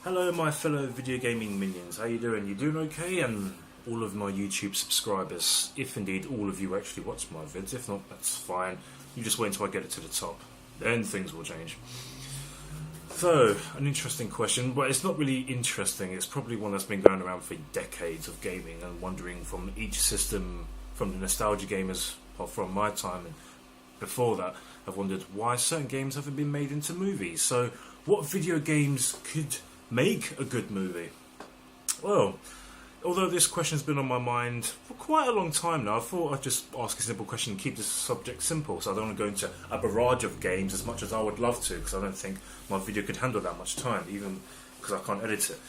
Hello my fellow video gaming minions, how you doing? You doing okay? And all of my YouTube subscribers, if indeed all of you actually watch my vids, if not that's fine, you just wait until I get it to the top, then things will change. So, an interesting question, but it's not really interesting, it's probably one that's been going around for decades of gaming and wondering from each system, from the nostalgia gamers from my time and before that, I've wondered why certain games haven't been made into movies. So, what video games could make a good movie? Well, although this question's been on my mind for quite a long time now, I thought I'd just ask a simple question and keep this subject simple, so I don't want to go into a barrage of games as much as I would love to, because I don't think my video could handle that much time, even because I can't edit it.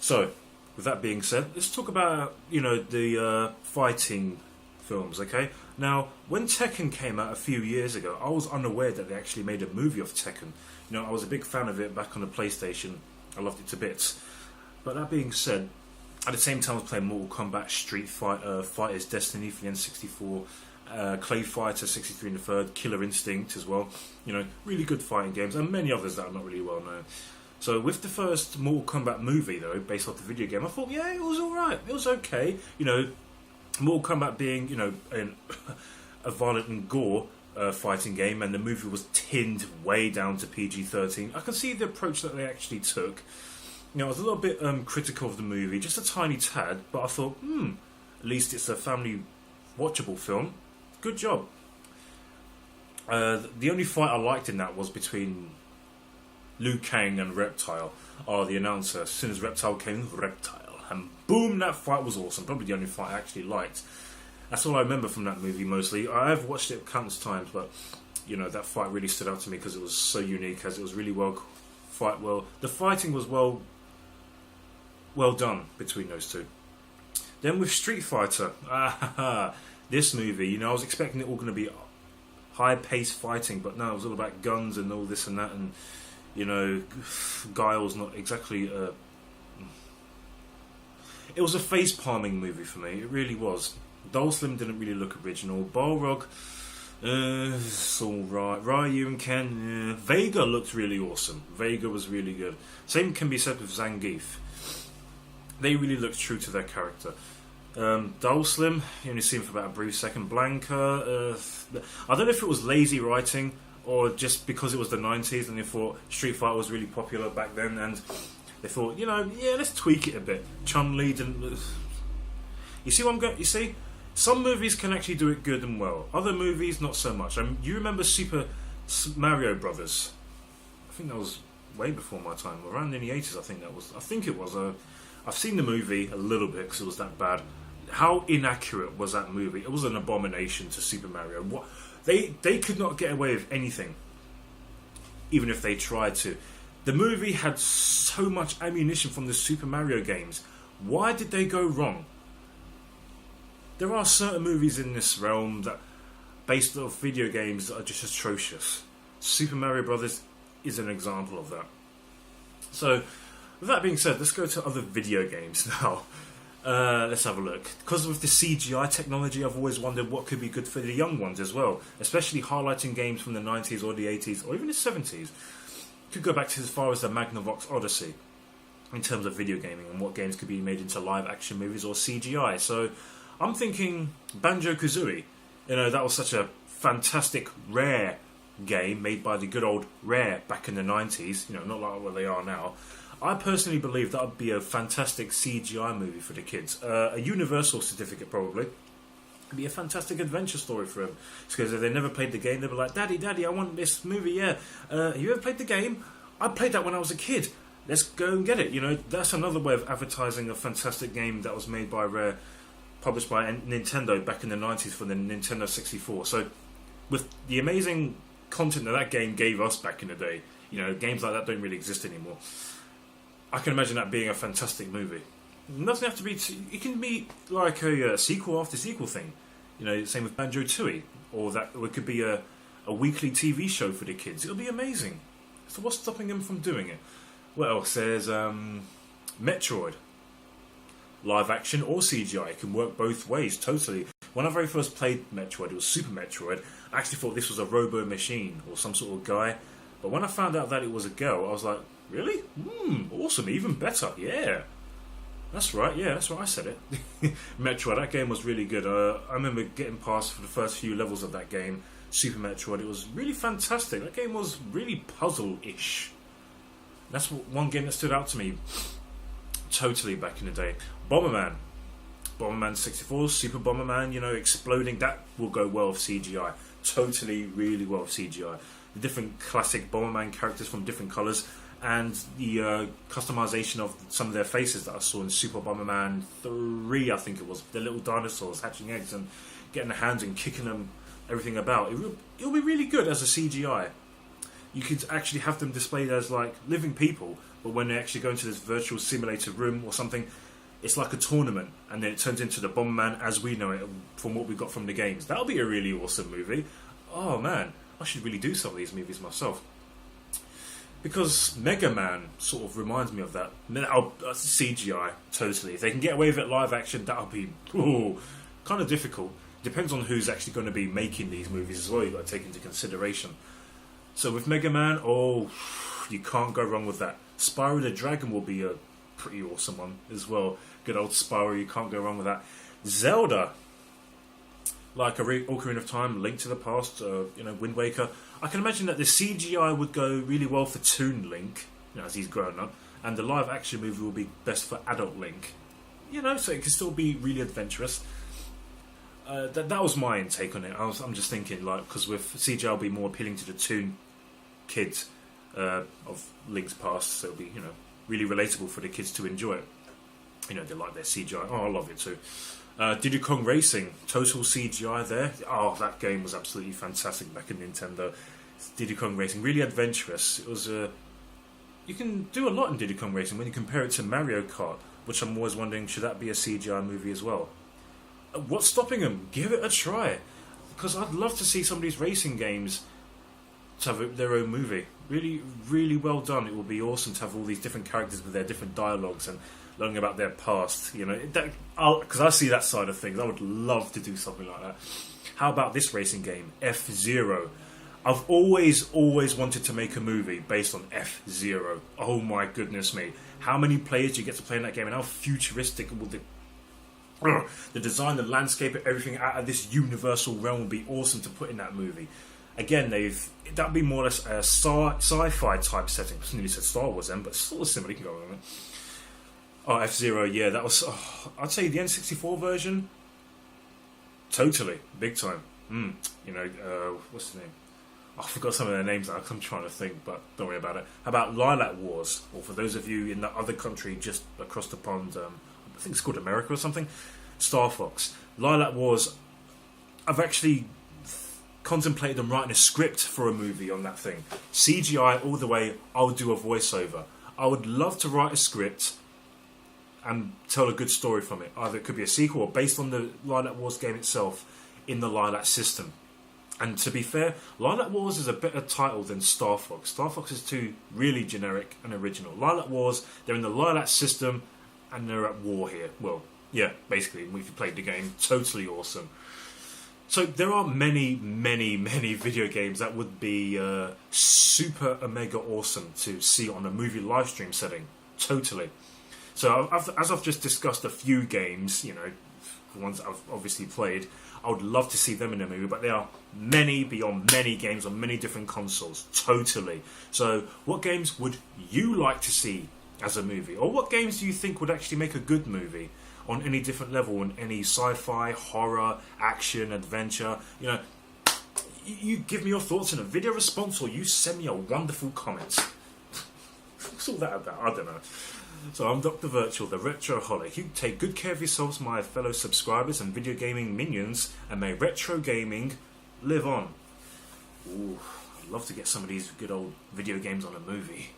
So, with that being said, let's talk about, the fighting films, okay? Now, when Tekken came out a few years ago, I was unaware that they actually made a movie of Tekken. I was a big fan of it back on the PlayStation. I loved it to bits. But that being said, at the same time I was playing Mortal Kombat, Street Fighter, Fighter's Destiny for the N64, Clay Fighter 63 and the third, Killer Instinct as well. Really good fighting games, and many others that are not really well known. So with the first Mortal Kombat movie, though, based off the video game, I thought, yeah, it was alright, it was okay. Mortal Kombat being, a violent and gore fighting game, and the movie was tinned way down to PG-13. I can see the approach that they actually took. I was a little bit critical of the movie, just a tiny tad, but I thought, at least it's a family watchable film. Good job. The only fight I liked in that was between Liu Kang and Reptile. The announcer, as soon as Reptile came, Reptile. And boom, that fight was awesome. Probably the only fight I actually liked. That's all I remember from that movie mostly. I have watched it countless times, but that fight really stood out to me because it was so unique, as it was really well. The fighting was well done between those two. Then with Street Fighter, this movie, I was expecting it all going to be high-paced fighting, but no, it was all about guns and all this and that, and Guile's not exactly. It was a face-palming movie for me. It really was. Slim didn't really look original. Balrog, it's alright. Ryu and Ken, Vega looked really awesome. Vega was really good. Same can be said with Zangief. They really looked true to their character. Slim, you only see him for about a brief second. Blanca, I don't know if it was lazy writing or just because it was the 90s and they thought Street Fighter was really popular back then, and they thought, let's tweak it a bit. Chun-Li didn't. You see what I'm going? You see, some movies can actually do it good and well. Other movies, not so much. You remember Super Mario Brothers? I think that was way before my time, around in the 80s. I think it was. I've seen the movie a little bit because it was that bad. How inaccurate was that movie? It was an abomination to Super Mario. What they could not get away with anything, even if they tried to. The movie had so much ammunition from the Super Mario games. Why did they go wrong? There are certain movies in this realm that, based off video games, that are just atrocious. Super Mario Brothers is an example of that. So, with that being said, let's go to other video games now. Let's have a look. Because with the CGI technology, I've always wondered what could be good for the young ones as well, especially highlighting games from the 90s or the 80s or even the 70s. Could go back to as far as the Magnavox Odyssey in terms of video gaming and what games could be made into live action movies or CGI. So I'm thinking Banjo Kazooie. That was such a fantastic Rare game made by the good old Rare back in the 90s, not like what they are now. I personally believe that would be a fantastic CGI movie for the kids. A Universal certificate probably. It'd be a fantastic adventure story for them. Because if they never played the game, they'd be like, Daddy, I want this movie, yeah. You ever played the game? I played that when I was a kid. Let's go and get it. That's another way of advertising a fantastic game that was made by Rare, published by Nintendo back in the 90s for the Nintendo 64. So, with the amazing content that game gave us back in the day, games like that don't really exist anymore. I can imagine that being a fantastic movie. It doesn't have to be. It can be like a sequel after sequel thing. Same with Banjo Tooie, or it could be a weekly TV show for the kids. It'll be amazing. So what's stopping them from doing it? What else? There's Metroid. Live action or CGI. It can work both ways, totally. When I very first played Metroid, it was Super Metroid, I actually thought this was a robo machine or some sort of guy. But when I found out that it was a girl, I was like, really? Awesome, even better, yeah. That's right, I said it. Metroid, that game was really good. I remember getting past for the first few levels of that game, Super Metroid. It was really fantastic. That game was really puzzle-ish. That's one game that stood out to me totally back in the day. Bomberman 64, Super Bomberman, exploding. That will go well with CGI. Totally, really well with CGI. The different classic Bomberman characters from different colours, and the customization of some of their faces that I saw in Super Bomberman 3, I think it was. The little dinosaurs hatching eggs and getting their hands and kicking them, everything about. It'll be really good as a CGI. You could actually have them displayed as like living people, but when they actually go into this virtual simulator room or something, it's like a tournament, and then it turns into the Bomberman as we know it from what we got from the games. That'll be a really awesome movie. Oh man, I should really do some of these movies myself. Because Mega Man sort of reminds me of that. CGI, totally. If they can get away with it live action, that'll be kind of difficult. Depends on who's actually going to be making these movies as well. You've got to take into consideration. So with Mega Man, you can't go wrong with that. Spyro the Dragon will be a pretty awesome one as well. Good old Spyro, you can't go wrong with that. Zelda, like Ocarina of Time, Link to the Past, Wind Waker. I can imagine that the CGI would go really well for Toon Link, as he's grown up, and the live action movie will be best for adult Link. So it can still be really adventurous. That was my take on it. I'm just thinking, because with CGI will be more appealing to the Toon kids of Link's past, so it'll be, really relatable for the kids to enjoy it. They like their CGI. Oh, I love it too. Diddy Kong Racing, total CGI there. Oh, that game was absolutely fantastic back in Nintendo. Diddy Kong Racing, really adventurous. It was you can do a lot in Diddy Kong Racing when you compare it to Mario Kart, which I'm always wondering, should that be a CGI movie as well? What's stopping them? Give it a try. Because I'd love to see some of these racing games to have their own movie. Really, really well done. It will be awesome to have all these different characters with their different dialogues and learning about their past. Because I see that side of things. I would love to do something like that. How about this racing game, F-Zero? I've always wanted to make a movie based on F-Zero. Oh my goodness me. How many players do you get to play in that game, and how futuristic will the design, the landscape, everything out of this universal realm would be awesome to put in that movie. Again, that'd be more or less a sci-fi type setting. I nearly said Star Wars then, but sort of similar. You can go on it. Oh, F-Zero, yeah, that was... I'd say the N64 version, totally, big time. What's the name? I forgot some of their names. I'm trying to think, but don't worry about it. How about Lylat Wars? Or for those of you in that other country just across the pond, I think it's called America or something. Star Fox. Lylat Wars, I've actually contemplated on writing a script for a movie on that thing. CGI all the way, I'll do a voiceover. I would love to write a script and tell a good story from it. Either it could be a sequel or based on the Lylat Wars game itself in the Lylat system. And to be fair, Lylat Wars is a better title than Star Fox. Star Fox is too really generic and original. Lylat Wars, they're in the Lylat system and they're at war here. Well, yeah, basically, if you played the game, totally awesome. So there are many, many, many video games that would be super mega awesome to see on a movie live stream setting. Totally. So as I've just discussed a few games, the ones that I've obviously played, I would love to see them in a movie, but there are many beyond many games on many different consoles. Totally. So what games would you like to see as a movie? Or what games do you think would actually make a good movie on any different level, on any sci-fi, horror, action, adventure? You give me your thoughts in a video response, or you send me a wonderful comment. What's all that about? I don't know. So I'm Dr. Virtual, the Retroholic. You take good care of yourselves, my fellow subscribers and video gaming minions, and may retro gaming live on. Ooh, I'd love to get some of these good old video games on a movie.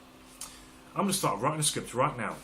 I'm going to start writing a script right now.